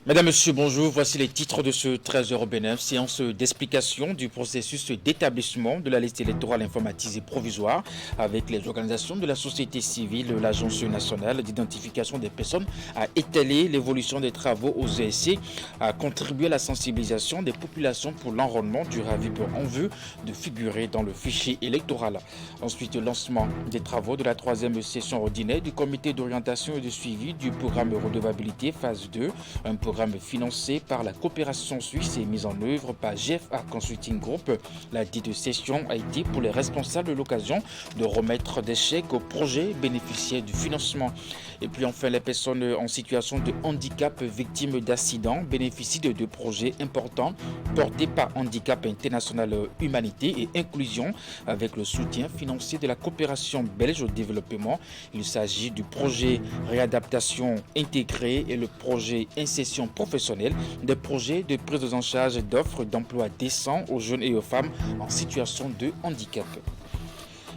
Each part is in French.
Mesdames, Messieurs, bonjour. Voici les titres de ce 13h au Bénin. Séance d'explication du processus d'établissement de la liste électorale informatisée provisoire avec les organisations de la société civile. L'Agence nationale d'identification des personnes a étalé l'évolution des travaux aux ESC, a contribué à la sensibilisation des populations pour l'enrôlement du RAVIP en vue de figurer dans le fichier électoral. Ensuite, le lancement des travaux de la troisième session ordinaire du comité d'orientation et de suivi du programme redevabilité phase 2, un programme financé par la coopération suisse et mis en œuvre par GFA Consulting Group. La dite session a été pour les responsables l'occasion de remettre des chèques aux projets bénéficiaires du financement. Et puis enfin, les personnes en situation de handicap victimes d'accidents bénéficient de deux projets importants portés par Handicap International Humanité et Inclusion avec le soutien financier de la coopération belge au développement. Il s'agit du projet Réadaptation intégrée et le projet Insertion professionnelle, des projets de prise en charge d'offres d'emploi décents aux jeunes et aux femmes en situation de handicap.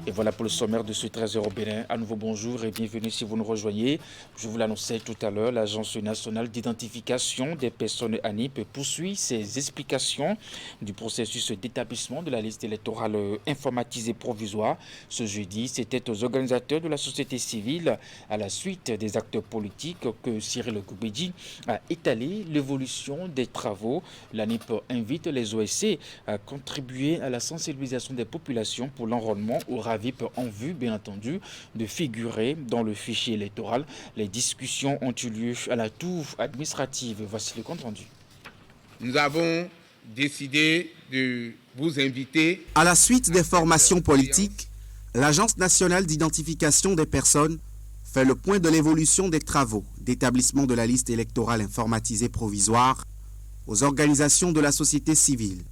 Et voilà pour le sommaire de ce 13h au Bénin. À nouveau bonjour et bienvenue si vous nous rejoignez. Je vous l'annonçais tout à l'heure, l'Agence nationale d'identification des personnes ANIP poursuit ses explications du processus d'établissement de la liste électorale informatisée provisoire. Ce jeudi, c'était aux organisateurs de la société civile, à la suite des acteurs politiques, que Cyril Goubedji a étalé l'évolution des travaux. L'ANIP invite les OSC à contribuer à la sensibilisation des populations pour l'enrôlement au RAVIP en vue, bien entendu, de figurer dans le fichier électoral. Les discussions ont eu lieu à la tour administrative. Voici le compte rendu. Nous avons décidé de vous inviter. À la suite des formations politiques, l'Agence nationale d'identification des personnes fait le point de l'évolution des travaux d'établissement de la liste électorale informatisée provisoire aux organisations de la société civile.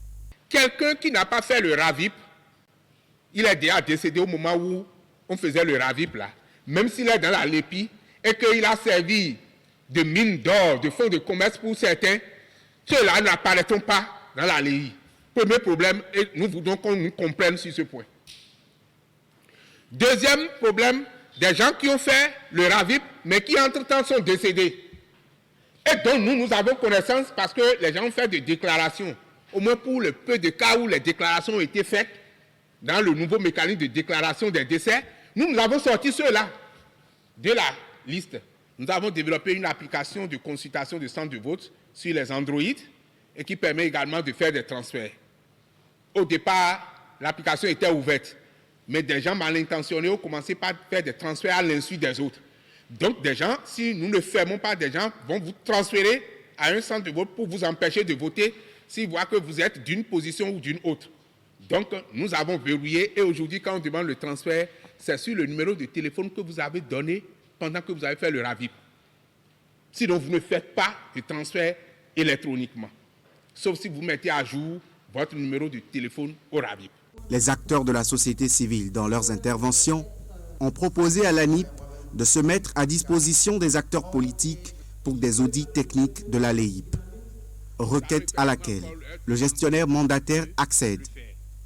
Quelqu'un qui n'a pas fait le RAVIP, il est déjà décédé au moment où on faisait le RAVIP là. Même s'il est dans la LEPI et qu'il a servi de mine d'or, de fonds de commerce pour certains, ceux-là n'apparaîtront pas dans la LEI. Premier problème, et nous voulons qu'on nous comprenne sur ce point. Deuxième problème, des gens qui ont fait le RAVIP, mais qui entre-temps sont décédés. Et dont nous avons connaissance parce que les gens ont fait des déclarations. Au moins pour le peu de cas où les déclarations ont été faites, dans le nouveau mécanisme de déclaration des décès, nous avons sorti ceux-là de la liste. Nous avons développé une application de consultation de centre de vote sur les Android et qui permet également de faire des transferts. Au départ, l'application était ouverte, mais des gens mal intentionnés ont commencé par faire des transferts à l'insu des autres. Donc des gens, si nous ne fermons pas, des gens vont vous transférer à un centre de vote pour vous empêcher de voter s'ils voient que vous êtes d'une position ou d'une autre. Donc, nous avons verrouillé et aujourd'hui, quand on demande le transfert, c'est sur le numéro de téléphone que vous avez donné pendant que vous avez fait le RAVIP. Sinon, vous ne faites pas de transfert électroniquement, sauf si vous mettez à jour votre numéro de téléphone au RAVIP. Les acteurs de la société civile, dans leurs interventions, ont proposé à l'ANIP de se mettre à disposition des acteurs politiques pour des audits techniques de la LEIP. Requête à laquelle le gestionnaire mandataire accède.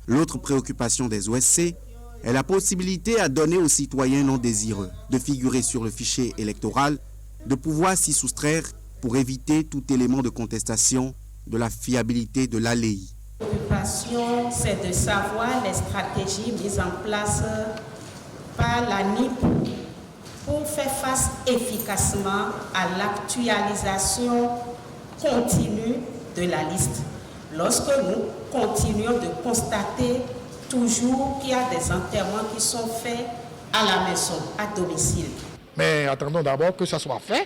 L'autre préoccupation des OSC est la possibilité à donner aux citoyens non désireux de figurer sur le fichier électoral, de pouvoir s'y soustraire pour éviter tout élément de contestation de la fiabilité de l'ALEI. La préoccupation, c'est de savoir les stratégies mises en place par l'ANIP pour faire face efficacement à l'actualisation continue de la liste. Lorsque nous continuons de constater toujours qu'il y a des enterrements qui sont faits à la maison, à domicile. Mais attendons d'abord que ça soit fait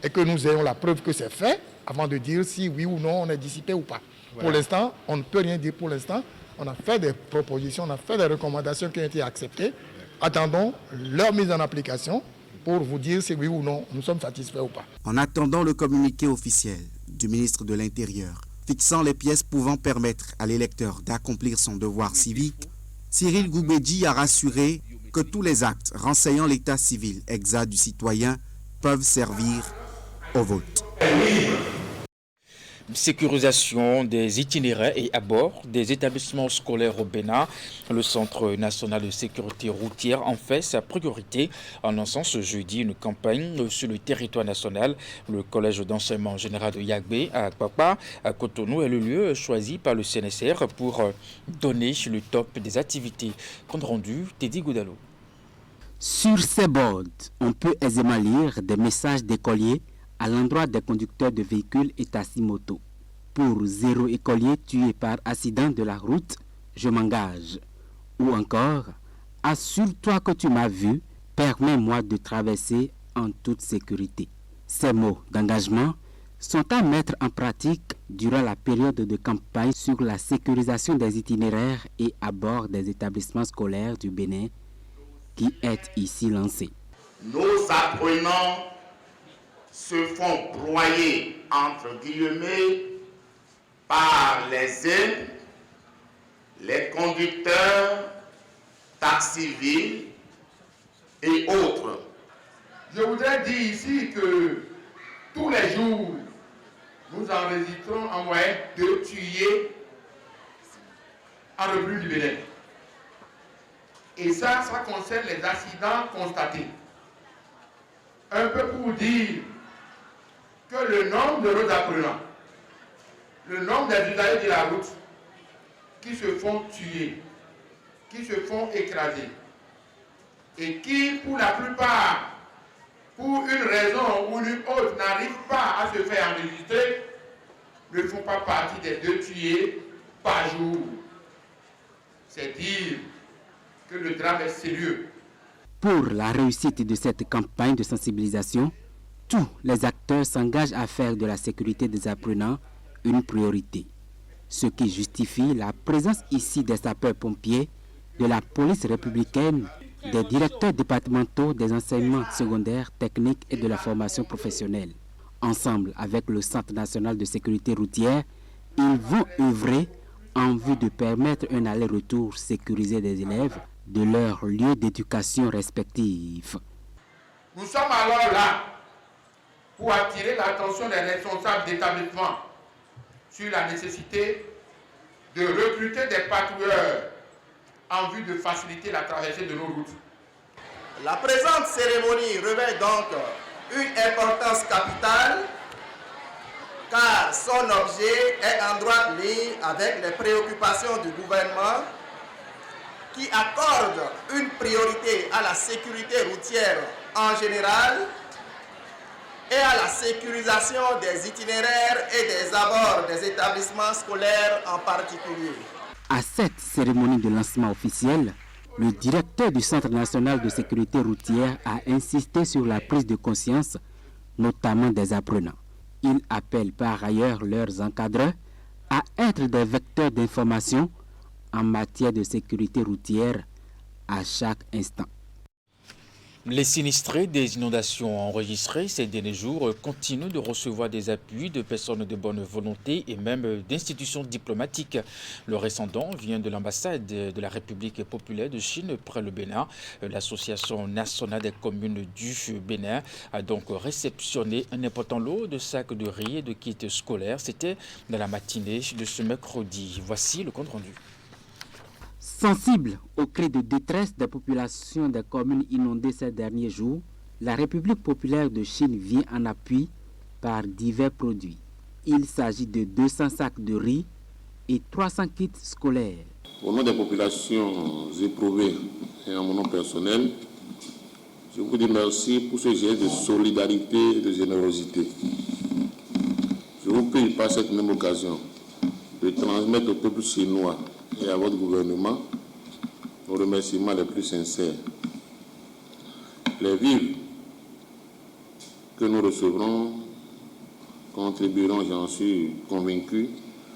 et que nous ayons la preuve que c'est fait avant de dire si oui ou non on est dissipé ou pas. Voilà. Pour l'instant, on ne peut rien dire pour l'instant. On a fait des propositions, on a fait des recommandations qui ont été acceptées. Attendons leur mise en application pour vous dire si oui ou non nous sommes satisfaits ou pas. En attendant le communiqué officiel du ministre de l'Intérieur, fixant les pièces pouvant permettre à l'électeur d'accomplir son devoir civique, Cyril Goubedji a rassuré que tous les actes renseignant l'état civil exact du citoyen peuvent servir au vote. Sécurisation des itinéraires et abords des établissements scolaires au Bénin. Le Centre national de sécurité routière en fait sa priorité en lançant ce jeudi une campagne sur le territoire national. Le collège d'enseignement général de Yagbé à Akpakpa, à Cotonou, est le lieu choisi par le CNSR pour donner le top des activités. Compte rendu, Teddy Goudalo. Sur ces boards, on peut aisément lire des messages d'écoliers à l'endroit des conducteurs de véhicules et taxi-moto. Pour 0 écolier tué par accident de la route, je m'engage. Ou encore, assure-toi que tu m'as vu, permets-moi de traverser en toute sécurité. Ces mots d'engagement sont à mettre en pratique durant la période de campagne sur la sécurisation des itinéraires et abords des établissements scolaires du Bénin qui est ici lancée. Nos apprenants se font broyer, entre guillemets, par les aides, les conducteurs, taxis-villes et autres. Je voudrais dire ici que tous les jours, nous enregistrons en moyenne 2 tués en République du Bénin. Et ça concerne les accidents constatés. Un peu pour dire que le nombre de nos apprenants, le nombre des usagers de la route qui se font tuer, qui se font écraser, et qui, pour la plupart, pour une raison ou une autre, n'arrivent pas à se faire enregistrer, ne font pas partie des 2 tués par jour. C'est dire que le drame est sérieux. Pour la réussite de cette campagne de sensibilisation, tous les acteurs s'engagent à faire de la sécurité des apprenants une priorité, ce qui justifie la présence ici des sapeurs-pompiers, de la police républicaine, des directeurs départementaux des enseignements secondaires, techniques et de la formation professionnelle. Ensemble avec le Centre national de sécurité routière, ils vont œuvrer en vue de permettre un aller-retour sécurisé des élèves de leurs lieux d'éducation respectifs. Nous sommes alors là pour attirer l'attention des responsables d'établissement sur la nécessité de recruter des patrouilleurs en vue de faciliter la traversée de nos routes. La présente cérémonie revêt donc une importance capitale car son objet est en droite ligne avec les préoccupations du gouvernement qui accorde une priorité à la sécurité routière en général et à la sécurisation des itinéraires et des abords des établissements scolaires en particulier. À cette cérémonie de lancement officiel, le directeur du Centre national de sécurité routière a insisté sur la prise de conscience, notamment des apprenants. Il appelle par ailleurs leurs encadreurs à être des vecteurs d'information en matière de sécurité routière à chaque instant. Les sinistrés des inondations enregistrées ces derniers jours continuent de recevoir des appuis de personnes de bonne volonté et même d'institutions diplomatiques. Le récent don vient de l'ambassade de la République populaire de Chine près le Bénin. L'Association nationale des communes du Bénin a donc réceptionné un important lot de sacs de riz et de kits scolaires. C'était dans la matinée de ce mercredi. Voici le compte rendu. Sensible aux cris de détresse des populations des communes inondées ces derniers jours, la République populaire de Chine vient en appui par divers produits. Il s'agit de 200 sacs de riz et 300 kits scolaires. Au nom des populations éprouvées et en mon nom personnel, je vous dis merci pour ce geste de solidarité et de générosité. Je vous prie par cette même occasion de transmettre au peuple chinois et à votre gouvernement nos remerciements les plus sincères. Les vivres que nous recevrons contribueront, j'en suis convaincu,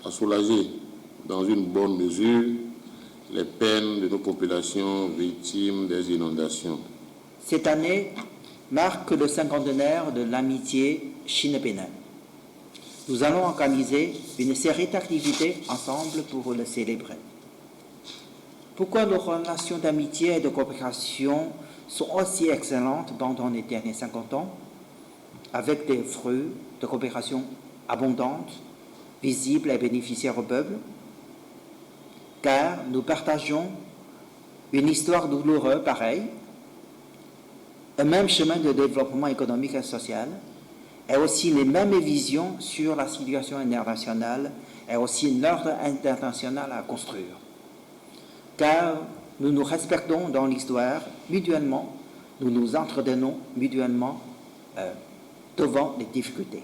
à soulager dans une bonne mesure les peines de nos populations victimes des inondations. Cette année marque le cinquantenaire de l'amitié Chine-Bénin. Nous allons organiser une série d'activités ensemble pour le célébrer. Pourquoi nos relations d'amitié et de coopération sont aussi excellentes pendant les derniers 50 ans, avec des fruits de coopération abondantes visible et bénéficiaire au peuple, car nous partageons une histoire douloureuse pareille, un même chemin de développement économique et social, et aussi les mêmes visions sur la situation internationale et aussi un ordre international à construire. Car nous nous respectons dans l'histoire mutuellement, nous nous entretenons mutuellement devant les difficultés.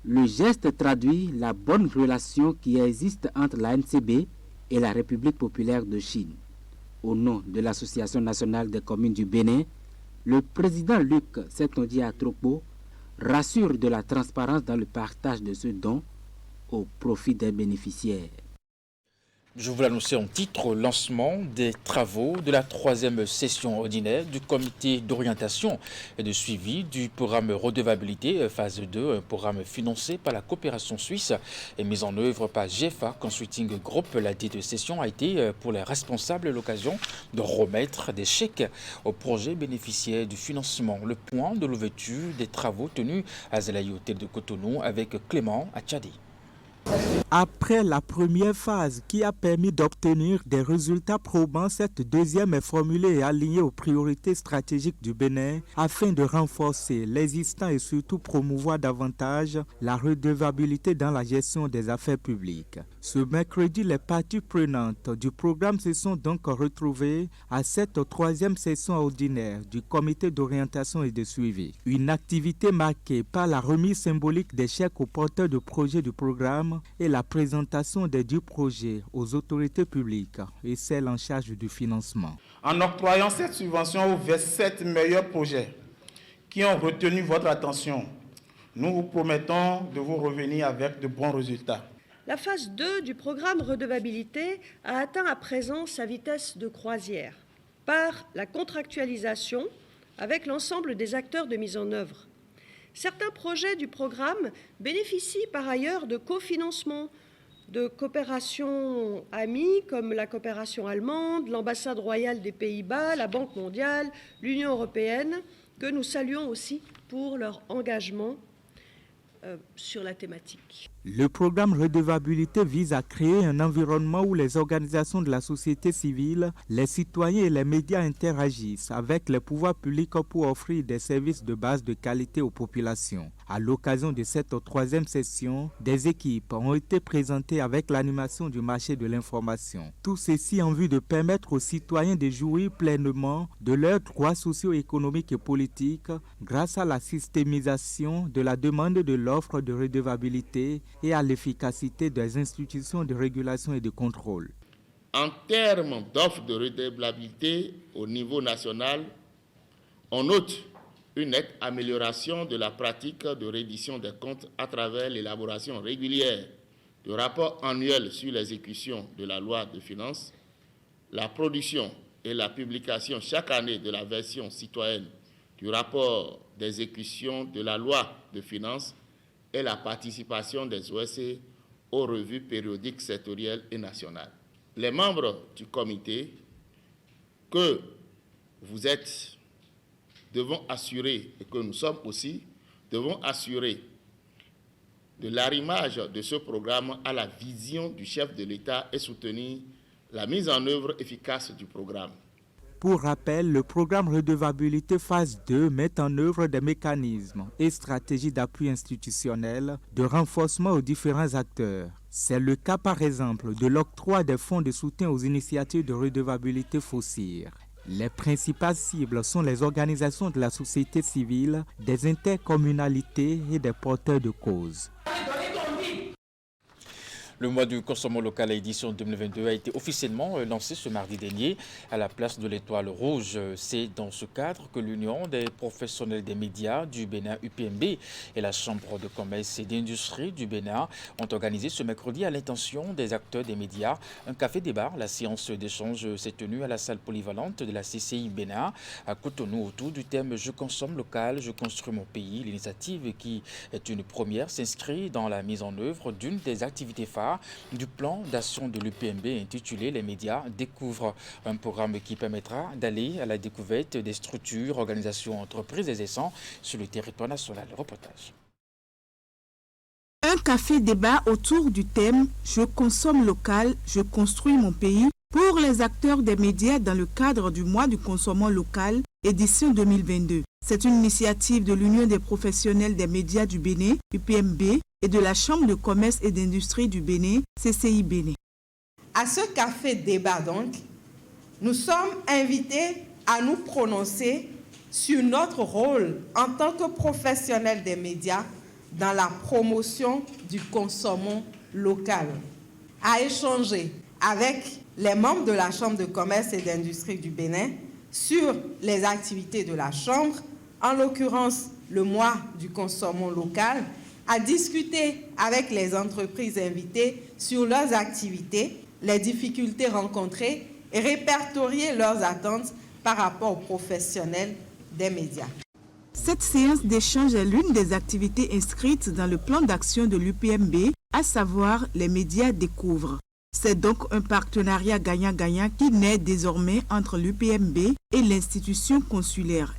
Le geste traduit la bonne relation qui existe entre la NCB et la République populaire de Chine. Au nom de l'Association nationale des communes du Bénin, le président Luc Setondié Atropo rassure de la transparence dans le partage de ce don au profit des bénéficiaires. Je vous l'annonçais en titre, lancement des travaux de la 3e session ordinaire du comité d'orientation et de suivi du programme redevabilité phase 2, un programme financé par la coopération suisse et mis en œuvre par GFA Consulting Group. La dite session a été pour les responsables l'occasion de remettre des chèques aux projets bénéficiaires du financement. Le point de l'ouverture des travaux tenus à Zelaï Hôtel de Cotonou avec Clément Atchadi. Après la première phase qui a permis d'obtenir des résultats probants, cette deuxième est formulée et alignée aux priorités stratégiques du Bénin afin de renforcer l'existant et surtout promouvoir davantage la redevabilité dans la gestion des affaires publiques. Ce mercredi, les parties prenantes du programme se sont donc retrouvées à cette 3e session ordinaire du comité d'orientation et de suivi. Une activité marquée par la remise symbolique des chèques aux porteurs de projets du programme et la présentation des 10 projets aux autorités publiques et celles en charge du financement. En octroyant cette subvention aux 27 meilleurs projets qui ont retenu votre attention, nous vous promettons de vous revenir avec de bons résultats. La phase 2 du programme redevabilité a atteint à présent sa vitesse de croisière par la contractualisation avec l'ensemble des acteurs de mise en œuvre. Certains projets du programme bénéficient par ailleurs de cofinancement de coopérations amies comme la coopération allemande, l'ambassade royale des Pays-Bas, la Banque mondiale, l'Union européenne, que nous saluons aussi pour leur engagement sur la thématique. Le programme redevabilité vise à créer un environnement où les organisations de la société civile, les citoyens et les médias interagissent avec les pouvoirs publics pour offrir des services de base de qualité aux populations. À l'occasion de cette 3e session, des équipes ont été présentées avec l'animation du marché de l'information. Tout ceci en vue de permettre aux citoyens de jouir pleinement de leurs droits socio-économiques et politiques grâce à la systémisation de la demande de l'offre de redevabilité et à l'efficacité des institutions de régulation et de contrôle. En termes d'offres de redevabilité au niveau national, on note une nette amélioration de la pratique de reddition des comptes à travers l'élaboration régulière de rapports annuels sur l'exécution de la loi de finances, la production et la publication chaque année de la version citoyenne du rapport d'exécution de la loi de finances et la participation des OSC aux revues périodiques sectorielles et nationales. Les membres du comité que vous êtes devons assurer, et que nous sommes aussi, devons assurer de l'arrimage de ce programme à la vision du chef de l'État et soutenir la mise en œuvre efficace du programme. Pour rappel, le programme redevabilité phase 2 met en œuvre des mécanismes et stratégies d'appui institutionnel de renforcement aux différents acteurs. C'est le cas par exemple de l'octroi des fonds de soutien aux initiatives de redevabilité foncière. Les principales cibles sont les organisations de la société civile, des intercommunalités et des porteurs de causes. Le mois du consommation local à édition 2022 a été officiellement lancé ce mardi dernier à la place de l'Étoile Rouge. C'est dans ce cadre que l'Union des professionnels des médias du Bénin UPMB et la Chambre de commerce et d'industrie du Bénin ont organisé ce mercredi à l'intention des acteurs des médias un café-débat. La séance d'échange s'est tenue à la salle polyvalente de la CCI Bénin à Cotonou autour du thème « Je consomme local, je construis mon pays ». L'initiative, qui est une première, s'inscrit dans la mise en œuvre d'une des activités phares du plan d'action de l'UPMB intitulé « Les médias découvrent », un programme qui permettra d'aller à la découverte des structures, organisations, entreprises exerçant sur le territoire national. Reportage. Un café-débat autour du thème « Je consomme local, je construis mon pays » pour les acteurs des médias dans le cadre du mois du consommant local, édition 2022. C'est une initiative de l'Union des professionnels des médias du Bénin, UPMB, et de la Chambre de commerce et d'industrie du Bénin, CCI Bénin. À ce café-débat donc, nous sommes invités à nous prononcer sur notre rôle en tant que professionnels des médias dans la promotion du consommant local, à échanger avec les membres de la Chambre de commerce et d'industrie du Bénin sur les activités de la Chambre, en l'occurrence le mois du consommant local, à discuter avec les entreprises invitées sur leurs activités, les difficultés rencontrées et répertorier leurs attentes par rapport aux professionnels des médias. Cette séance d'échange est l'une des activités inscrites dans le plan d'action de l'UPMB, à savoir les médias découvrent. C'est donc un partenariat gagnant-gagnant qui naît désormais entre l'UPMB et l'institution consulaire.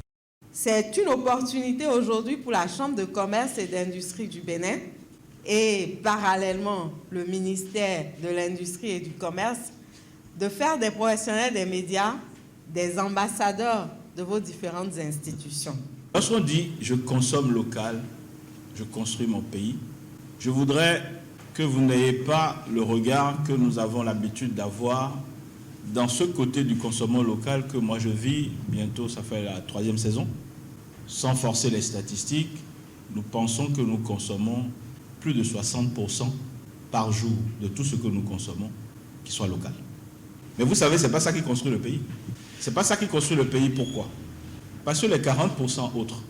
C'est une opportunité aujourd'hui pour la Chambre de commerce et d'industrie du Bénin et parallèlement le ministère de l'Industrie et du Commerce de faire des professionnels des médias des ambassadeurs de vos différentes institutions. Lorsqu'on dit « je consomme local, je construis mon pays », je voudrais que vous n'ayez pas le regard que nous avons l'habitude d'avoir dans ce côté du consommant local que moi je vis, bientôt ça fait la 3e saison. Sans forcer les statistiques, nous pensons que nous consommons plus de 60% par jour de tout ce que nous consommons qui soit local. Mais vous savez, ce n'est pas ça qui construit le pays. Ce n'est pas ça qui construit le pays. Pourquoi? Parce que les 40% autres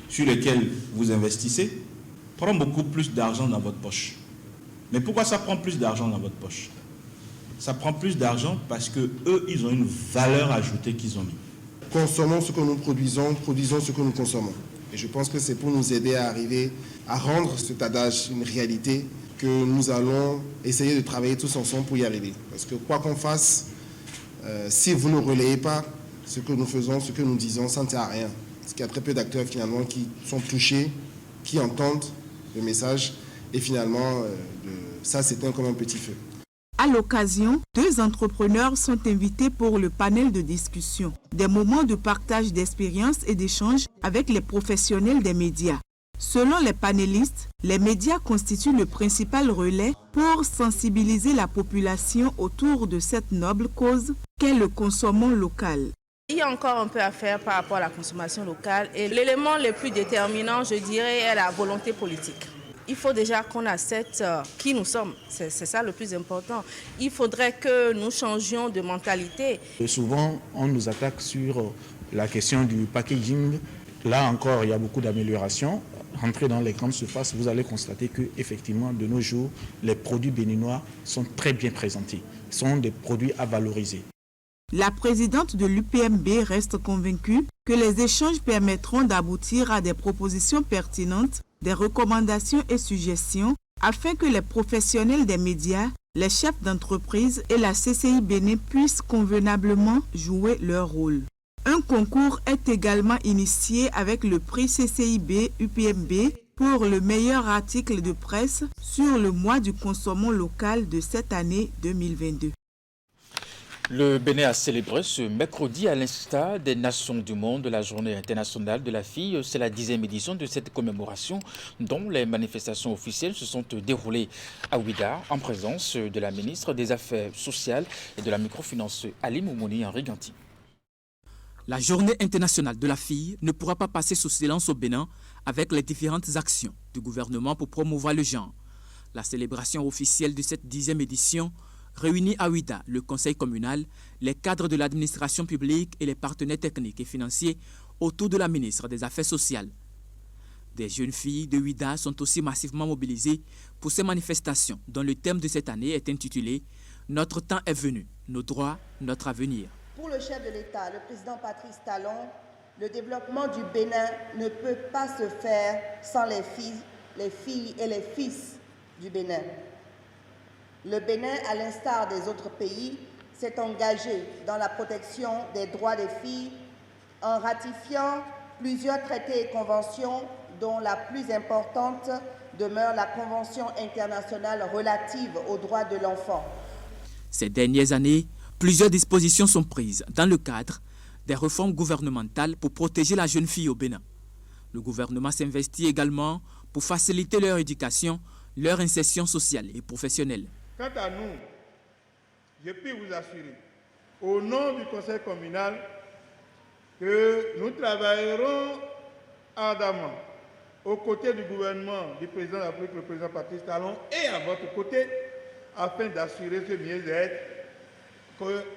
sur lesquels vous investissez prennent beaucoup plus d'argent dans votre poche. Mais pourquoi ça prend plus d'argent dans votre poche? Ça prend plus d'argent parce qu'eux, ils ont une valeur ajoutée qu'ils ont mis. Consommons ce que nous produisons, produisons ce que nous consommons. Et je pense que c'est pour nous aider à arriver à rendre cet adage une réalité que nous allons essayer de travailler tous ensemble pour y arriver. Parce que quoi qu'on fasse, si vous ne relayez pas ce que nous faisons, ce que nous disons, ça ne sert à rien. Parce qu'il y a très peu d'acteurs finalement qui sont touchés, qui entendent le message et finalement ça s'éteint comme un petit feu. À l'occasion, 2 entrepreneurs sont invités pour le panel de discussion, des moments de partage d'expériences et d'échanges avec les professionnels des médias. Selon les panélistes, les médias constituent le principal relais pour sensibiliser la population autour de cette noble cause qu'est le consommant local. Il y a encore un peu à faire par rapport à la consommation locale et l'élément le plus déterminant, je dirais, est la volonté politique. Il faut déjà qu'on accepte qui nous sommes, c'est ça le plus important. Il faudrait que nous changions de mentalité. Et souvent, on nous attaque sur la question du packaging. Là encore, il y a beaucoup d'améliorations. Entrez dans les grandes surfaces, vous allez constater qu'effectivement, de nos jours, les produits béninois sont très bien présentés. Ce sont des produits à valoriser. La présidente de l'UPMB reste convaincue que les échanges permettront d'aboutir à des propositions pertinentes, des recommandations et suggestions afin que les professionnels des médias, les chefs d'entreprise et la CCI Bénin puissent convenablement jouer leur rôle. Un concours est également initié avec le prix CCIB UPMB pour le meilleur article de presse sur le mois du consommant local de cette année 2022. Le Bénin a célébré ce mercredi à l'instar des nations du monde la journée internationale de la fille. C'est la 10e édition de cette commémoration dont les manifestations officielles se sont déroulées à Ouidah en présence de la ministre des Affaires sociales et de la microfinance Ali Moumouni Henri Ganti. La journée internationale de la fille ne pourra pas passer sous silence au Bénin avec les différentes actions du gouvernement pour promouvoir le genre. La célébration officielle de cette 10e édition réunit à Ouidah le conseil communal, les cadres de l'administration publique et les partenaires techniques et financiers autour de la ministre des Affaires sociales. Des jeunes filles de Ouidah sont aussi massivement mobilisées pour ces manifestations dont le thème de cette année est intitulé « Notre temps est venu, nos droits, notre avenir ». Pour le chef de l'État, le président Patrice Talon, le développement du Bénin ne peut pas se faire sans les filles et les fils du Bénin. Le Bénin, à l'instar des autres pays, s'est engagé dans la protection des droits des filles en ratifiant plusieurs traités et conventions dont la plus importante demeure la Convention internationale relative aux droits de l'enfant. Ces dernières années, plusieurs dispositions sont prises dans le cadre des réformes gouvernementales pour protéger la jeune fille au Bénin. Le gouvernement s'investit également pour faciliter leur éducation, leur insertion sociale et professionnelle. Quant à nous, je peux vous assurer, au nom du conseil communal, que nous travaillerons ardemment aux côtés du gouvernement du président de la République, le président Patrice Talon, et à votre côté, afin d'assurer ce mieux-être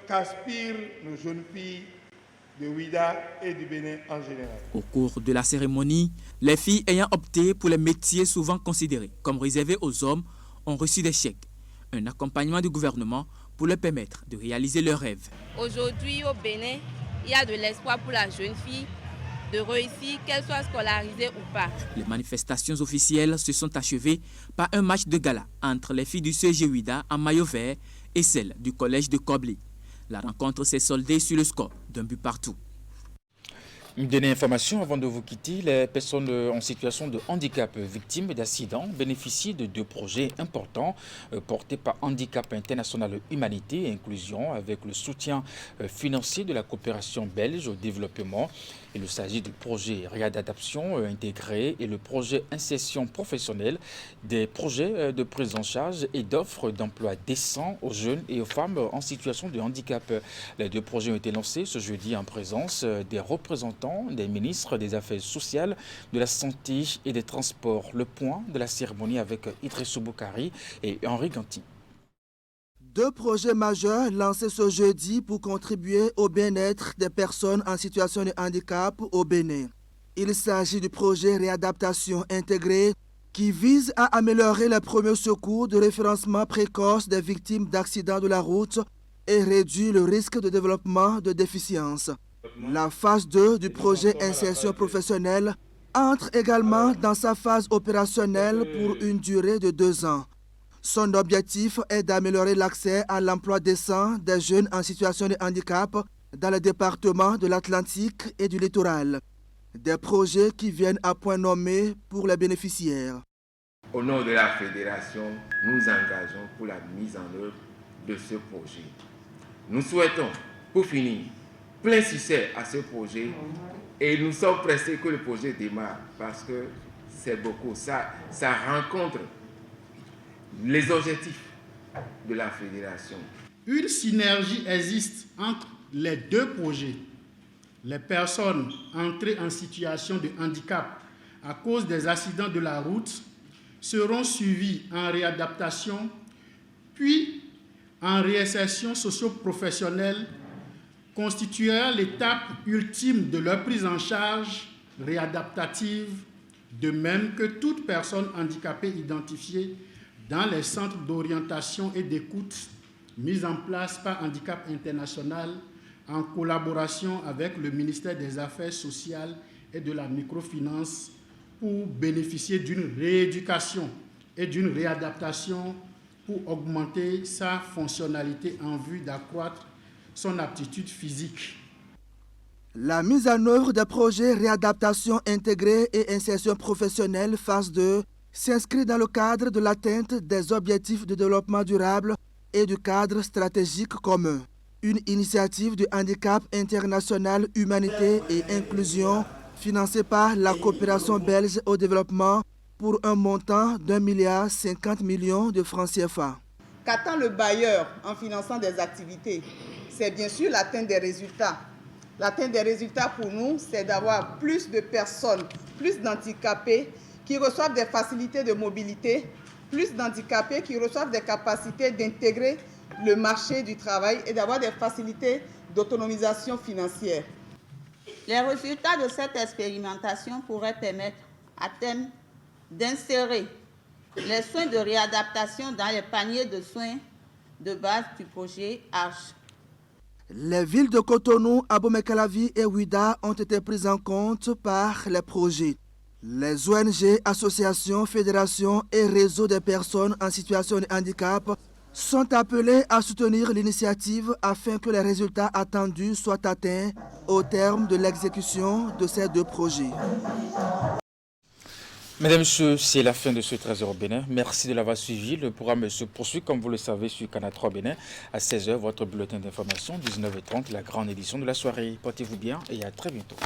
qu'aspirent nos jeunes filles de Ouidah et du Bénin en général. Au cours de la cérémonie, les filles ayant opté pour les métiers souvent considérés comme réservés aux hommes ont reçu des chèques, un accompagnement du gouvernement pour leur permettre de réaliser leurs rêves. Aujourd'hui au Bénin, il y a de l'espoir pour la jeune fille de réussir, qu'elle soit scolarisée ou pas. Les manifestations officielles se sont achevées par un match de gala entre les filles du CG Ouidah en maillot vert et celles du collège de Kobli. La rencontre s'est soldée sur le score d'un but partout. Une dernière information avant de vous quitter, les personnes en situation de handicap victimes d'accidents bénéficient de 2 projets importants portés par Handicap International Humanité et Inclusion avec le soutien financier de la coopération belge au développement. Il s'agit du projet réadaptation intégré et le projet insertion professionnelle, des projets de prise en charge et d'offres d'emploi décents aux jeunes et aux femmes en situation de handicap. Les 2 projets ont été lancés ce jeudi en présence des représentants des ministres des Affaires sociales, de la Santé et des Transports. Le point de la cérémonie avec Idrissou Boukari et Henri Ganti. 2 projets majeurs lancés ce jeudi pour contribuer au bien-être des personnes en situation de handicap au Bénin. Il s'agit du projet réadaptation intégrée qui vise à améliorer les premiers secours de référencement précoce des victimes d'accidents de la route et réduire le risque de développement de déficience. La phase 2 du projet insertion professionnelle entre également dans sa phase opérationnelle pour une durée de 2 ans. Son objectif est d'améliorer l'accès à l'emploi décent des jeunes en situation de handicap dans les départements de l'Atlantique et du littoral. Des projets qui viennent à point nommé pour les bénéficiaires. Au nom de la Fédération, nous engageons pour la mise en œuvre de ce projet. Nous souhaitons, pour finir, plein succès à ce projet et nous sommes pressés que le projet démarre parce que c'est beaucoup. Ça rencontre les objectifs de la fédération. Une synergie existe entre les 2 projets. Les personnes entrées en situation de handicap à cause des accidents de la route seront suivies en réadaptation, puis en réinsertion socio-professionnelle, constituera l'étape ultime de leur prise en charge réadaptative, de même que toute personne handicapée identifiée dans les centres d'orientation et d'écoute mis en place par Handicap International en collaboration avec le ministère des Affaires sociales et de la microfinance pour bénéficier d'une rééducation et d'une réadaptation pour augmenter sa fonctionnalité en vue d'accroître son aptitude physique. La mise en œuvre des projets réadaptation intégrée et insertion professionnelle phase 2 s'inscrit dans le cadre de l'atteinte des objectifs de développement durable et du cadre stratégique commun. Une initiative du Handicap International Humanité et Inclusion financée par la coopération belge au développement pour un montant d'1,50 milliard de francs CFA. Qu'attend le bailleur en finançant des activités? C'est bien sûr l'atteinte des résultats. L'atteinte des résultats pour nous, c'est d'avoir plus de personnes, plus d'handicapés qui reçoivent des facilités de mobilité, plus d'handicapés qui reçoivent des capacités d'intégrer le marché du travail et d'avoir des facilités d'autonomisation financière. Les résultats de cette expérimentation pourraient permettre à terme d'insérer les soins de réadaptation dans les paniers de soins de base du projet ARCHE. Les villes de Cotonou, Abomey-Calavi et Ouidah ont été prises en compte par les projets. Les ONG, associations, fédérations et réseaux des personnes en situation de handicap sont appelés à soutenir l'initiative afin que les résultats attendus soient atteints au terme de l'exécution de ces 2 projets. Mesdames et messieurs, c'est la fin de ce 13h au Bénin. Merci de l'avoir suivi. Le programme se poursuit, comme vous le savez, sur Canal 3 Bénin. À 16h, votre bulletin d'information. 19h30, la grande édition de la soirée. Portez-vous bien et à très bientôt.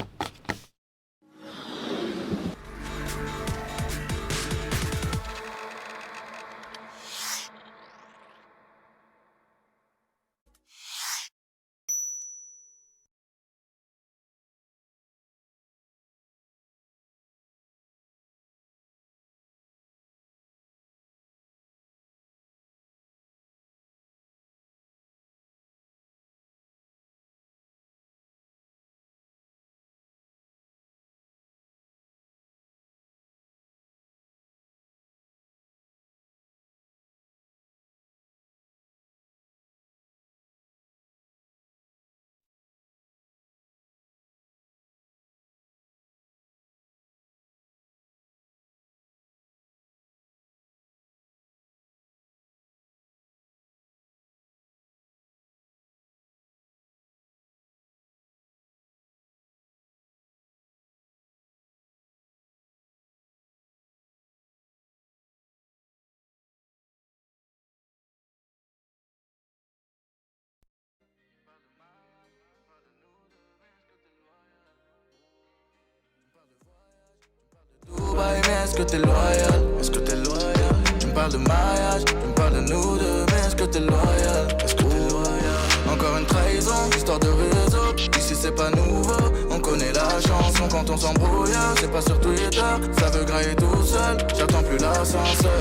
Est-ce que t'es loyal? Est-ce que t'es loyal? Tu me parles de mariage, tu me parles de nous deux, mais est-ce que t'es loyal? Est-ce que t'es loyal? Encore une trahison, histoire de réseau. Ici c'est pas nouveau, on connaît la chanson quand on s'embrouille. C'est pas sur Twitter, ça veut grailler tout seul. J'attends plus l'ascenseur.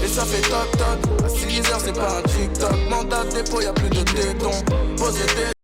Et ça fait toc toc, à 6h c'est pas un TikTok. Mandat de dépôt, y'a plus de tétons. Posez tes